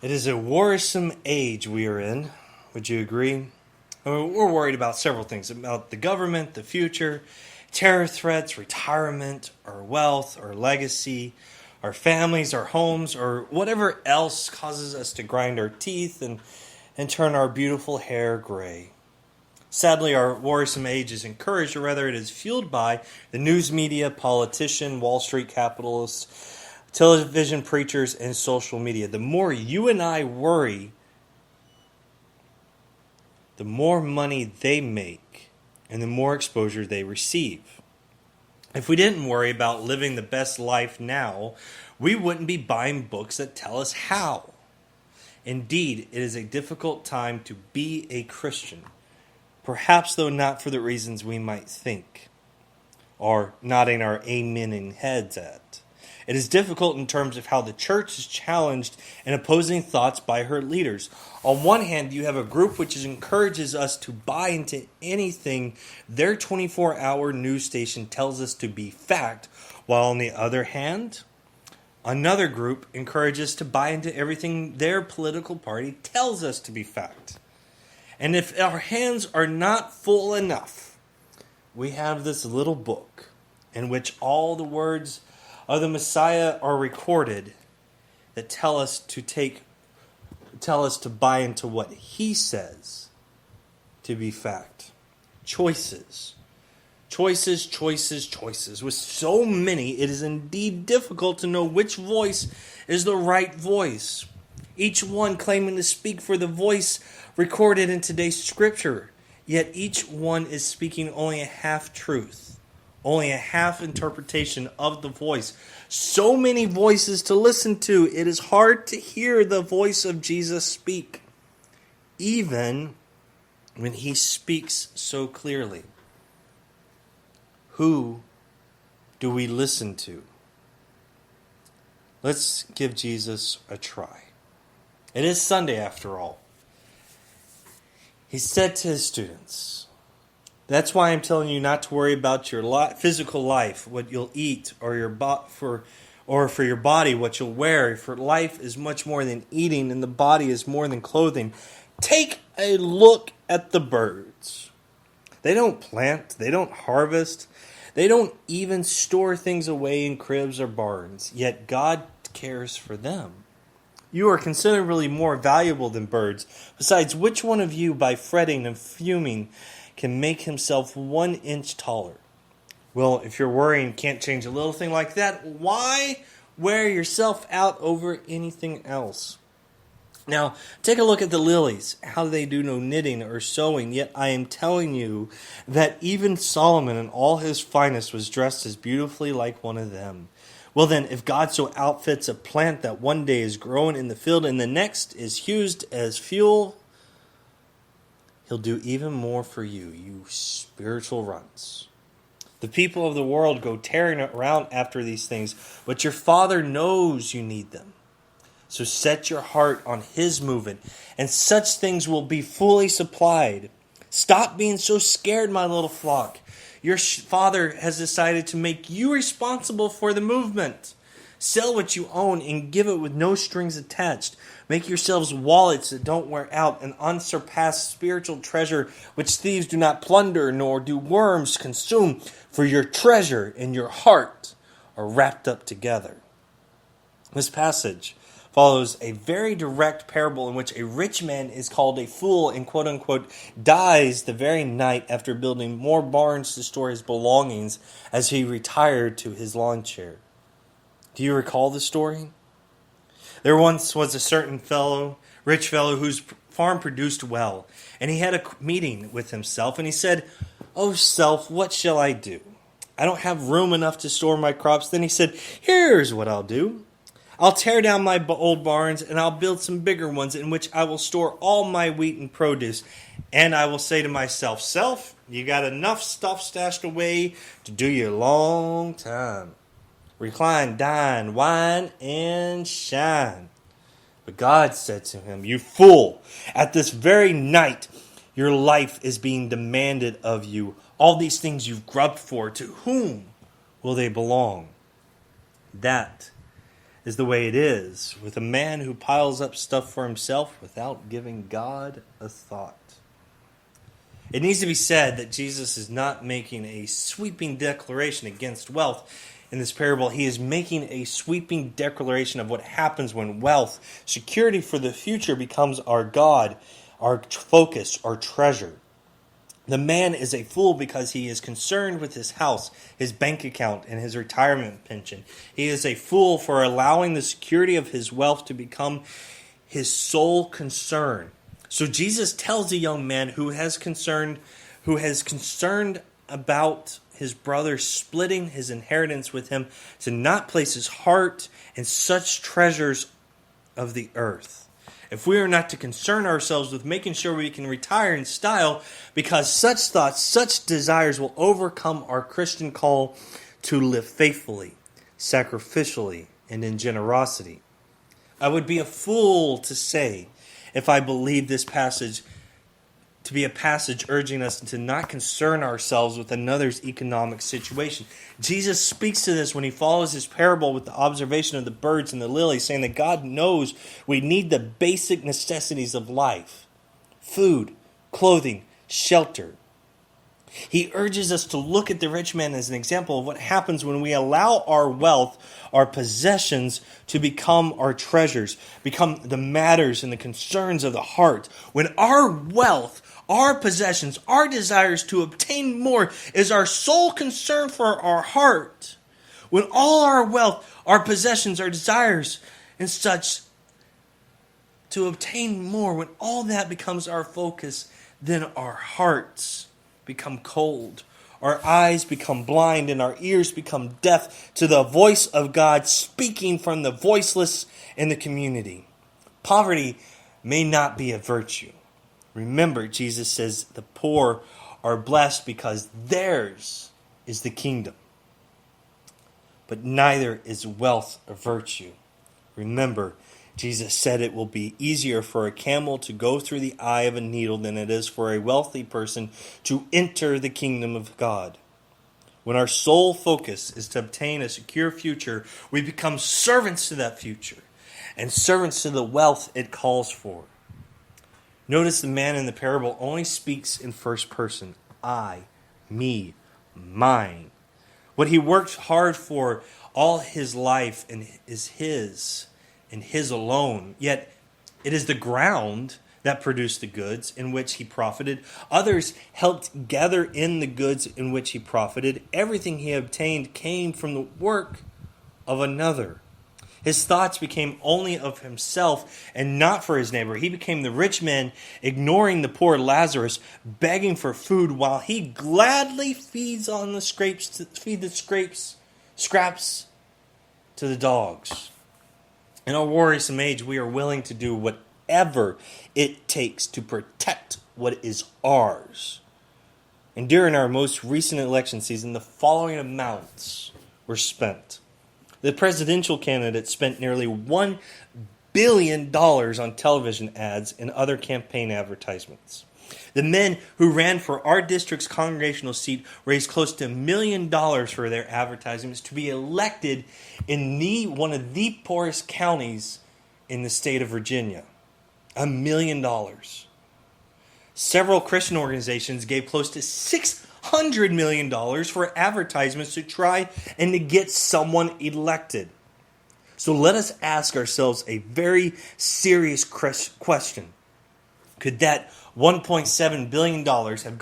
It is a worrisome age we are in. Would you agree? We're worried about several things, about the government, the future, terror threats, retirement, our wealth, our legacy, our families, our homes, or whatever else causes us to grind our teeth and turn our beautiful hair gray. Sadly, our worrisome age is encouraged, or rather it is fueled by the news media, politician, Wall Street capitalists, television preachers, and social media. The more you and I worry, the more money they make and the more exposure they receive. If we didn't worry about living the best life now, we wouldn't be buying books that tell us how. Indeed, it is a difficult time to be a Christian. Perhaps, though, not for the reasons we might think, or nodding our amening heads at. It is difficult in terms of how the church is challenged and opposing thoughts by her leaders. On one hand, you have a group which encourages us to buy into anything their 24-hour news station tells us to be fact, while on the other hand, another group encourages us to buy into everything their political party tells us to be fact. And if our hands are not full enough, we have this little book in which all the words of the Messiah are recorded that tell us to buy into what he says to be fact. Choices. With so many, it is indeed difficult to know which voice is the right voice. Each one claiming to speak for the voice recorded in today's scripture. Yet each one is speaking only a half-truth, only a half-interpretation of the voice. So many voices to listen to, it is hard to hear the voice of Jesus speak, even when he speaks so clearly. Who do we listen to? Let's give Jesus a try. It is Sunday after all. He said to his students, that's why I'm telling you not to worry about your physical life, what you'll eat, or for your body, what you'll wear. For life is much more than eating, and the body is more than clothing. Take a look at the birds. They don't plant, they don't harvest, they don't even store things away in cribs or barns, yet God cares for them. You are considerably more valuable than birds. Besides, which one of you, by fretting and fuming, can make himself 1 inch taller? Well, if you're worrying can't change a little thing like that, why wear yourself out over anything else? Now, take a look at the lilies, how they do no knitting or sewing, yet I am telling you that even Solomon in all his finest was dressed as beautifully like one of them. Well then, if God so outfits a plant that one day is grown in the field and the next is used as fuel, he'll do even more for you, you spiritual runts. The people of the world go tearing around after these things, but your Father knows you need them. So set your heart on his movement, and such things will be fully supplied. Stop being so scared, my little flock. Your Father has decided to make you responsible for the movement. Sell what you own and give it with no strings attached. Make yourselves wallets that don't wear out, an unsurpassed spiritual treasure which thieves do not plunder nor do worms consume. For your treasure and your heart are wrapped up together. This passage follows a very direct parable in which a rich man is called a fool and quote-unquote dies the very night after building more barns to store his belongings as he retired to his lawn chair. Do you recall the story? There once was a certain rich fellow whose farm produced well, and he had a meeting with himself, and he said, "Oh self, what shall I do? I don't have room enough to store my crops." Then he said, "Here's what I'll do. I'll tear down my old barns and I'll build some bigger ones in which I will store all my wheat and produce. And I will say to myself, self, you got enough stuff stashed away to do you a long time. Recline, dine, wine, and shine." But God said to him, "You fool, at this very night your life is being demanded of you. All these things you've grubbed for, to whom will they belong?" That is the way it is with a man who piles up stuff for himself without giving God a thought. It needs to be said that Jesus is not making a sweeping declaration against wealth in this parable. He is making a sweeping declaration of what happens when wealth, security for the future, becomes our God, our focus, our treasure. The man is a fool because he is concerned with his house, his bank account, and his retirement pension. He is a fool for allowing the security of his wealth to become his sole concern. So Jesus tells a young man who has concerned about his brother splitting his inheritance with him to not place his heart in such treasures of the earth. If we are not to concern ourselves with making sure we can retire in style, because such thoughts, such desires will overcome our Christian call to live faithfully, sacrificially, and in generosity. I would be a fool to say, if I believe this passage to be a passage urging us to not concern ourselves with another's economic situation. Jesus speaks to this when he follows his parable with the observation of the birds and the lilies, saying that God knows we need the basic necessities of life: food, clothing, shelter. He urges us to look at the rich man as an example of what happens when we allow our wealth, our possessions, to become our treasures, become the matters and the concerns of the heart. When our wealth, our possessions, our desires to obtain more is our sole concern for our heart, when all our wealth, our possessions, our desires, and such to obtain more, when all that becomes our focus, then our hearts become cold, our eyes become blind, and our ears become deaf to the voice of God speaking from the voiceless in the community. Poverty may not be a virtue. Remember, Jesus says the poor are blessed because theirs is the kingdom. But neither is wealth a virtue. Remember, Jesus said it will be easier for a camel to go through the eye of a needle than it is for a wealthy person to enter the kingdom of God. When our sole focus is to obtain a secure future, we become servants to that future and servants to the wealth it calls for. Notice the man in the parable only speaks in first person. I, me, mine. What he worked hard for all his life and is his, and his alone. Yet it is the ground that produced the goods in which he profited. Others helped gather in the goods in which he profited. Everything he obtained came from the work of another. His thoughts became only of himself and not for his neighbor. He became the rich man, ignoring the poor Lazarus, begging for food while he gladly feeds on the scraps to the dogs. In our worrisome age, we are willing to do whatever it takes to protect what is ours. And during our most recent election season, the following amounts were spent. The presidential candidate spent nearly $1 billion on television ads and other campaign advertisements. The men who ran for our district's congregational seat raised close to $1 million for their advertisements to be elected in one of the poorest counties in the state of Virginia. $1 million. Several Christian organizations gave close to $600 million for advertisements to try and to get someone elected. So let us ask ourselves a very serious question. Could that $1.7 billion have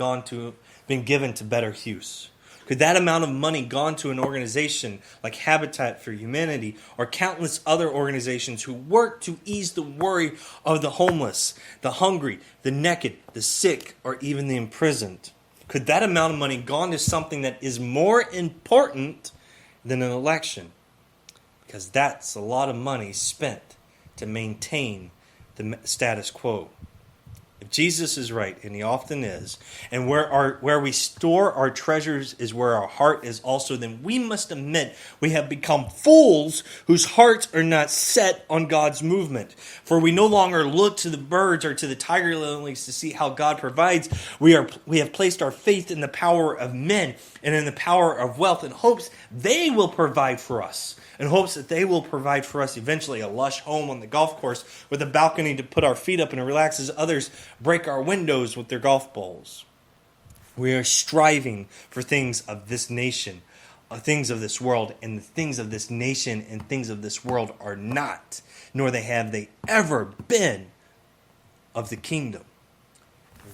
been given to better use? Could that amount of money gone to an organization like Habitat for Humanity or countless other organizations who work to ease the worry of the homeless, the hungry, the naked, the sick, or even the imprisoned? Could that amount of money gone to something that is more important than an election? Because that's a lot of money spent to maintain the status quo. if Jesus is right, and he often is, and where we store our treasures is where our heart is also, then we must admit we have become fools whose hearts are not set on God's movement. For we no longer look to the birds or to the tiger lilies to see how God provides. We have placed our faith in the power of men and in the power of wealth in hopes they will provide for us. In hopes that they will provide for us eventually a lush home on the golf course with a balcony to put our feet up and relax as others break our windows with their golf balls. We are striving for things of this nation, things of this world, and the things of this nation and things of this world are not, nor have they ever been, of the kingdom.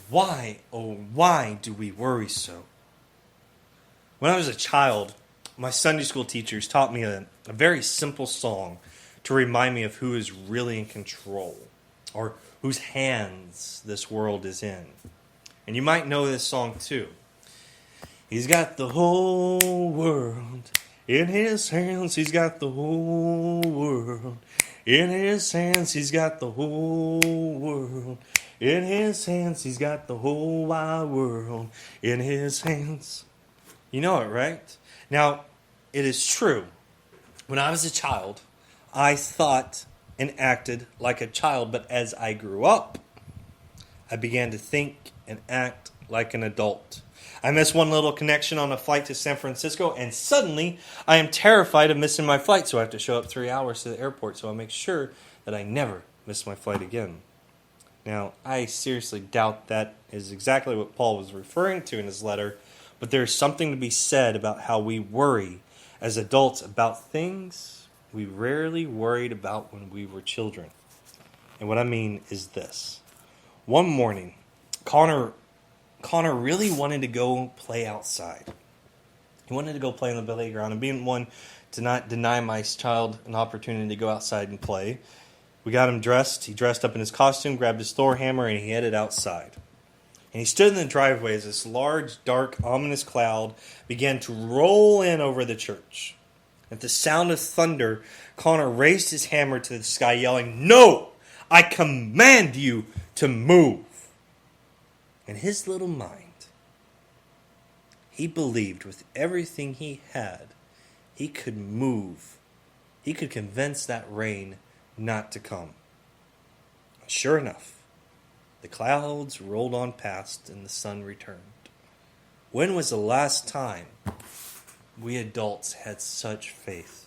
Why, oh why do we worry so? When I was a child, my Sunday school teachers taught me a very simple song to remind me of who is really in control, or whose hands this world is in. And you might know this song too. He's got the whole world in his hands. He's got the whole world in his hands. He's got the whole world in his hands. He's got the whole wide world in his hands. You know it, right? Now, it is true. When I was a child, I thought and acted like a child, but as I grew up, I began to think and act like an adult. I missed one little connection on a flight to San Francisco, and suddenly I am terrified of missing my flight, so I have to show up 3 hours to the airport, so I'll make sure that I never miss my flight again. Now, I seriously doubt that is exactly what Paul was referring to in his letter, but there is something to be said about how we worry as adults about things we rarely worried about when we were children. And what I mean is this. One morning, Connor really wanted to go play outside. He wanted to go play on the playground, and being one to not deny my child an opportunity to go outside and play, we got him dressed. He dressed up in his costume, grabbed his Thor hammer, and he headed outside. And he stood in the driveway as this large, dark, ominous cloud began to roll in over the church. At the sound of thunder, Connor raised his hammer to the sky, yelling, "No! I command you to move!" In his little mind, he believed with everything he had, he could move. He could convince that rain not to come. Sure enough, the clouds rolled on past and the sun returned. When was the last time we adults had such faith?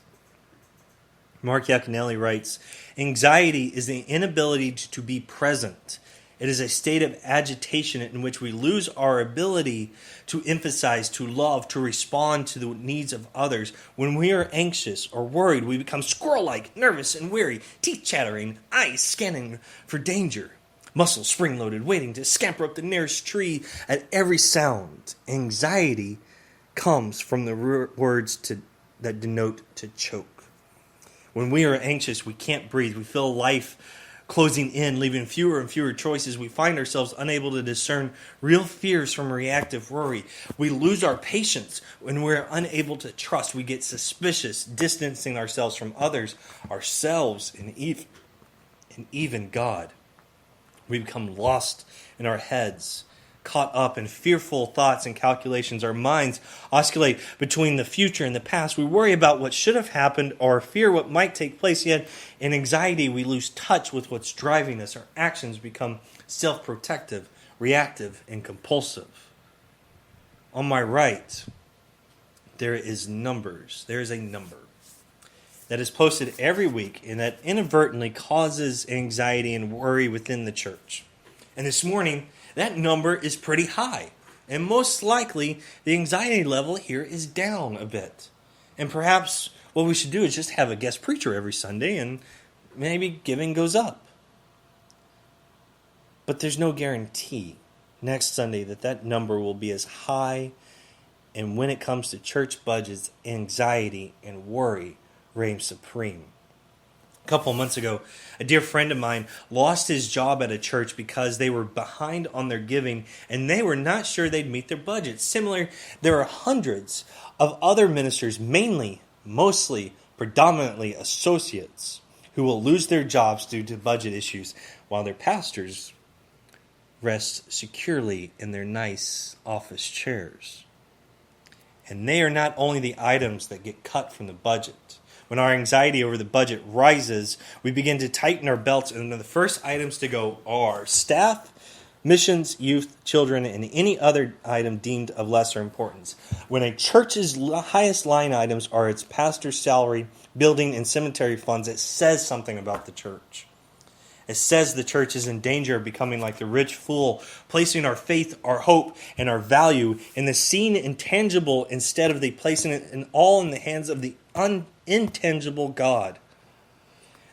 Mark Yaconelli writes, "Anxiety is the inability to be present. It is a state of agitation in which we lose our ability to emphasize, to love, to respond to the needs of others. When we are anxious or worried, we become squirrel-like, nervous and weary, teeth chattering, eyes scanning for danger. Muscles spring-loaded, waiting to scamper up the nearest tree at every sound." Anxiety comes from the words that denote to choke. When we are anxious, we can't breathe. We feel life closing in, leaving fewer and fewer choices. We find ourselves unable to discern real fears from reactive worry. We lose our patience when we're unable to trust. We get suspicious, distancing ourselves from others, ourselves, and even God. We become lost in our heads, caught up in fearful thoughts and calculations. Our minds oscillate between the future and the past. We worry about what should have happened or fear what might take place. Yet in anxiety, we lose touch with what's driving us. Our actions become self-protective, reactive, and compulsive. On my right, there is numbers. There is a number that is posted every week and that inadvertently causes anxiety and worry within the church. And this morning, that number is pretty high. And most likely, the anxiety level here is down a bit. And perhaps what we should do is just have a guest preacher every Sunday and maybe giving goes up. But there's no guarantee next Sunday that number will be as high. And when it comes to church budgets, anxiety and worry reign supreme. A couple of months ago, a dear friend of mine lost his job at a church because they were behind on their giving and they were not sure they'd meet their budget. Similar, there are hundreds of other ministers, mostly, predominantly associates, who will lose their jobs due to budget issues, while their pastors, rest securely in their nice office chairs. And they are not only the items that get cut from the budget. When our anxiety over the budget rises, we begin to tighten our belts, and the first items to go are staff, missions, youth, children, and any other item deemed of lesser importance. When a church's highest line items are its pastor's salary, building, and cemetery funds, it says something about the church. It says the church is in danger of becoming like the rich fool, placing our faith, our hope, and our value in the seen intangible instead of placing it all in the hands of the intangible God.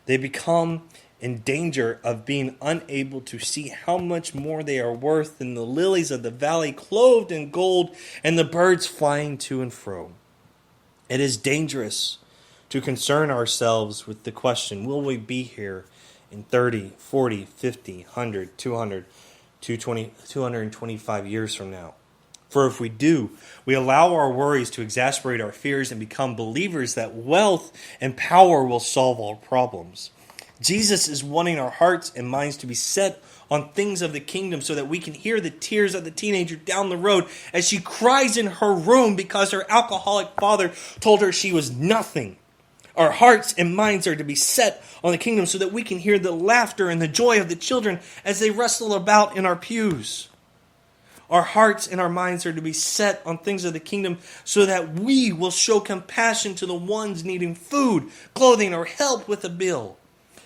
They become in danger of being unable to see how much more they are worth than the lilies of the valley clothed in gold and the birds flying to and fro. It is dangerous to concern ourselves with the question, will we be here in 30, 40, 50, 100, 200, 225 years from now? For if we do, we allow our worries to exasperate our fears and become believers that wealth and power will solve all problems. Jesus is wanting our hearts and minds to be set on things of the kingdom so that we can hear the tears of the teenager down the road as she cries in her room because her alcoholic father told her she was nothing. Our hearts and minds are to be set on the kingdom so that we can hear the laughter and the joy of the children as they wrestle about in our pews. Our hearts and our minds are to be set on things of the kingdom so that we will show compassion to the ones needing food, clothing, or help with a bill.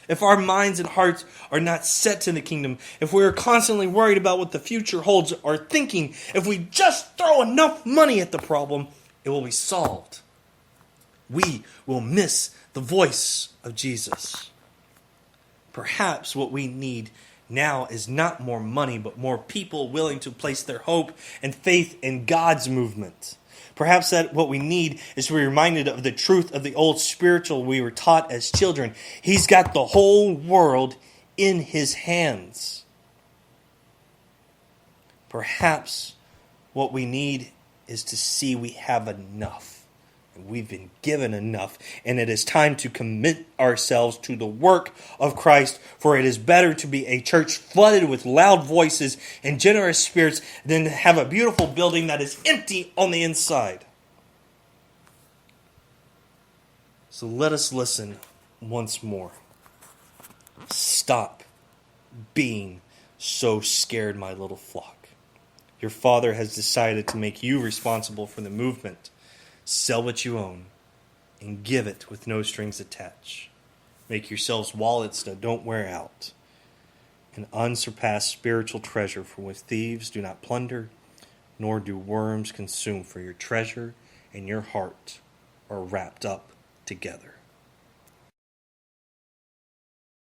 If our minds and hearts are not set to the kingdom, if we are constantly worried about what the future holds, or thinking if we just throw enough money at the problem, it will be solved, we will miss the voice of Jesus. Perhaps what we need now is not more money, but more people willing to place their hope and faith in God's movement. Perhaps that what we need is to be reminded of the truth of the old spiritual we were taught as children. He's got the whole world in his hands. Perhaps what we need is to see we have enough. We've been given enough, and it is time to commit ourselves to the work of Christ, for it is better to be a church flooded with loud voices and generous spirits than to have a beautiful building that is empty on the inside. So let us listen once more. Stop being so scared, my little flock. Your Father has decided to make you responsible for the movement. Sell what you own and give it with no strings attached. Make yourselves wallets that don't wear out. An unsurpassed spiritual treasure from which thieves do not plunder, nor do worms consume, for your treasure and your heart are wrapped up together.